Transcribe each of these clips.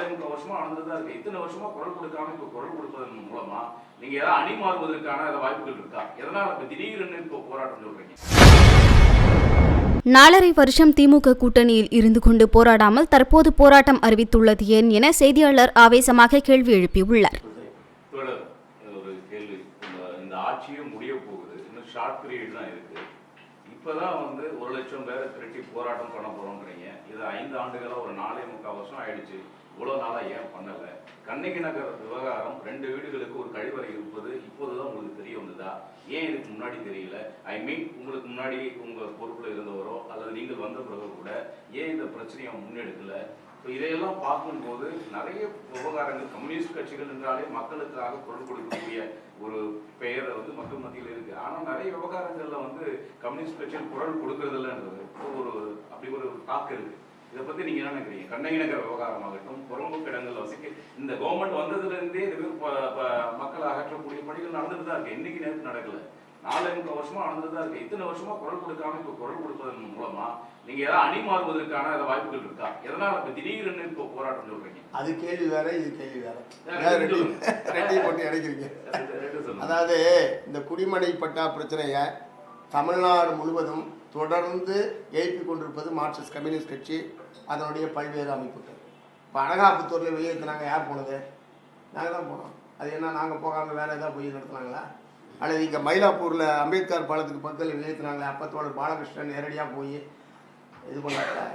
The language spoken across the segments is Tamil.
4 வருஷமா நடந்துதான் இருக்கு. இத்தனை வருஷமா குரல் கொடுக்காம இப்ப குரல் கொடுப்பதன் மூலமா நீங்க ஏதாவது அணி மாறுவதற்கான வாய்ப்புகள் இருக்கா? எதனால இப்ப திடீர்னு இப்போ போராட்டம் சொல்றீங்க? 4.5 வருஷம் திமுக கூட்டணியில் இருந்து கொண்டு போராடாமல் தற்போது போராட்டம் அறிவித்துள்ளது ஏன் என செய்தியாளர் ஆவேசமாக கேள்வி எழுப்பியுள்ளார். ஒரு கேள்வி, இந்த ஆட்சியும் முடிய போகுது, இன்னும் ஷார்ட் பீரியட் தான் இருக்கு. இப்பதான் 1 லட்சம் பேரை திரட்டி போராட்டம் பண்ண போறோம்ன்றீங்க. இது 5 ஆண்டுகளா ஒரு 4.25 வருஷம் ஆயிடுச்சு. இவ்வளவு நாளா ஏன் பண்ணல? கண்ணகி நகர் விவகாரம் 2 வீடுகளுக்கு ஒரு கழிவறை இருப்பது இப்போதுதான் உங்களுக்கு தெரிய வந்ததா? ஏன் இதுக்கு முன்னாடி தெரியல? உங்களுக்கு முன்னாடி உங்க பொறுப்புல இருந்தவரோ அல்லது நீங்கள் வந்த பிறகு கூட ஏன் இந்த பிரச்சனையை முன்னெடுக்கல? இதையெல்லாம் பார்க்கும்போது நிறைய விவகாரங்கள், கம்யூனிஸ்ட் கட்சிகள் என்றாலே மக்களுக்காக குரல் கொடுக்கக்கூடிய ஒரு பெயர் மக்கள் மத்தியில் இருக்கு. ஆனா நிறைய விவகாரங்கள்ல கம்யூனிஸ்ட் கட்சிகள் குரல் கொடுக்கறது இல்லைன்றது அப்படி ஒரு டாக் இருக்கு. இதை பத்தி நீங்க என்ன நினைக்கிறீங்க? கண்ணகி நகர் விவகாரமாகட்டும், புறம்போக்கு இடங்கள் வசிக்க இந்த கவர்மெண்ட் வந்ததுல இருந்தே மக்களை அகற்றக்கூடிய பணிகள் நடந்துட்டு தான் இருக்கு. இன்னைக்கு நேரத்து நடக்கல, 4.25 வருஷமா நடந்துதான் இருக்கு. இத்தனை வருஷமா குரல் கொடுக்காம இப்ப குரல் கொடுப்பதன் மூலமா நீங்க ஏதாவது அணி மாறுவதற்கான வாய்ப்புகள் இருக்கா? எதனால இப்ப திடீர்னு இப்போ போராட்டம் சொல்றீங்க? அது கேள்வி வேற, இது கேள்வி வேற. ரெண்டையும் போட்டு இடைக்கிறீங்க. அதாவது இந்த குடிமனை பட்டா பிரச்சனைய தமிழ்நாடு முழுவதும் தொடர்ந்து எழுப்பி கொண்டிருப்பது மார்க்சிஸ்ட் கம்யூனிஸ்ட் கட்சி, அதனுடைய பல்வேறு அமைப்புகள். இப்போ அனகாபுத்தூரில் வெளியேற்றினாங்க, யார் போனது? நாங்கள் தான் போனோம். அது என்ன, நாங்கள் போகாமல் வேறு ஏதாவது போய் நடத்துனாங்களா? அல்லது இங்கே மயிலாப்பூரில் அம்பேத்கர் பாலத்துக்கு பக்கத்தில் வெளியேற்றினாங்களே, அப்பத்தோட பாலகிருஷ்ணன் நேரடியாக போய் இது பண்ணாங்களா?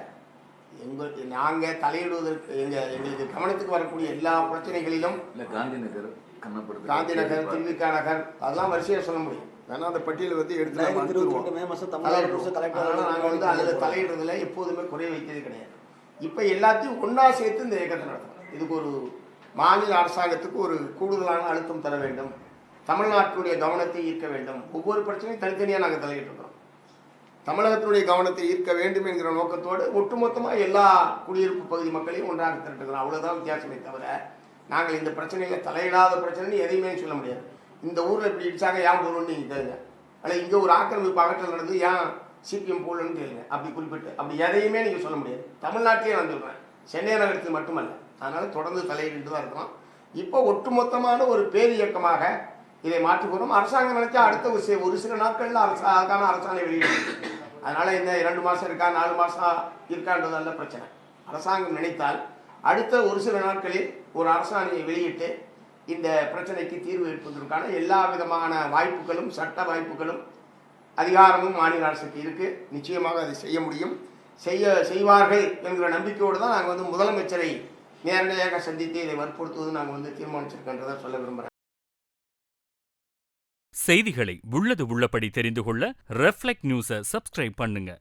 நாங்கள் தலையிடுவதற்கு எங்களுக்கு கவனத்துக்கு வரக்கூடிய எல்லா பிரச்சனைகளிலும் காந்தி நகர், திருவிக்கா நகர், அதெல்லாம் வரிசையாக சொல்ல முடியும். வேணா அந்த பட்டியலை எடுத்து நாங்கள் அதில் தலையிடுறதுல எப்போதுமே குறை வைக்கிறது கிடையாது. இப்போ எல்லாத்தையும் ஒன்றா சேர்த்து இந்த இயக்கத்தை நடத்தணும். இதுக்கு ஒரு மாநில அரசாங்கத்துக்கு ஒரு கூடுதலான அழுத்தம் தர வேண்டும், தமிழ்நாட்டினுடைய கவனத்தை ஈர்க்க வேண்டும். ஒவ்வொரு பிரச்சனையும் தனித்தனியாக நாங்கள் தலையிட்டுருக்கோம். தமிழகத்தினுடைய கவனத்தை ஈர்க்க வேண்டும் என்கிற நோக்கத்தோடு ஒட்டுமொத்தமாக எல்லா குடியிருப்பு பகுதி மக்களையும் ஒன்றாக திரட்டுக்கிறோம். அவ்வளோதான் வித்தியாசமே தவிர நாங்கள் இந்த பிரச்சனையில் தலையிடாத பிரச்சனைன்னு எதையுமே சொல்ல முடியாது. இந்த ஊரில் இப்படி இடிச்சாங்க, ஏன் போகணும்னு நீங்கள் கேளுங்க. அல்ல இங்கே ஒரு ஆக்கிரமிப்பு அகற்றல் நடந்து ஏன் சிபிஎம் போகலன்னு கேளுங்க. அப்படி குறிப்பிட்டு அப்படி எதையுமே நீங்கள் சொல்ல முடியாது. தமிழ்நாட்டிலே நான் சொல்கிறேன், சென்னை நகரத்தில் மட்டுமல்ல. அதனால் தொடர்ந்து தலையிட்டு தான் இருக்கிறோம். இப்போ ஒட்டுமொத்தமான ஒரு பேர் இயக்கமாக இதை மாற்றிக்கொள்ளும். அரசாங்கம் நினைச்சா அடுத்த ஒரு சில நாட்களில் அதுக்கான அரசாணை வெளியிடும். அதனால் இந்த 2 மாதம் இருக்கா 4 மாதம் இருக்கான்றதல்ல பிரச்சனை. அரசாங்கம் நினைத்தால் அடுத்த ஒரு சில நாட்களில் ஒரு அரசாணையை வெளியிட்டு இந்த பிரச்சனைக்கு தீர்வு எடுப்பதற்கான எல்லா விதமான வாய்ப்புகளும், சட்ட வாய்ப்புகளும், அதிகாரமும் மாநில அரசுக்கு இருக்கு. நிச்சயமாக அதை செய்ய முடியும், செய்வார்கள் என்கிற நம்பிக்கையோடு தான் நாங்கள் முதலமைச்சரை நேரடியாக சந்தித்து இதை வற்புறுத்துவது நாங்கள் தீர்மானிச்சிருக்கின்றதை சொல்ல விரும்புகிறேன். செய்திகளை உள்ளது உள்ளபடி தெரிந்து கொள்ள ரெஃப்ளெக்ட் நியூஸை சப்ஸ்கிரைப் பண்ணுங்க.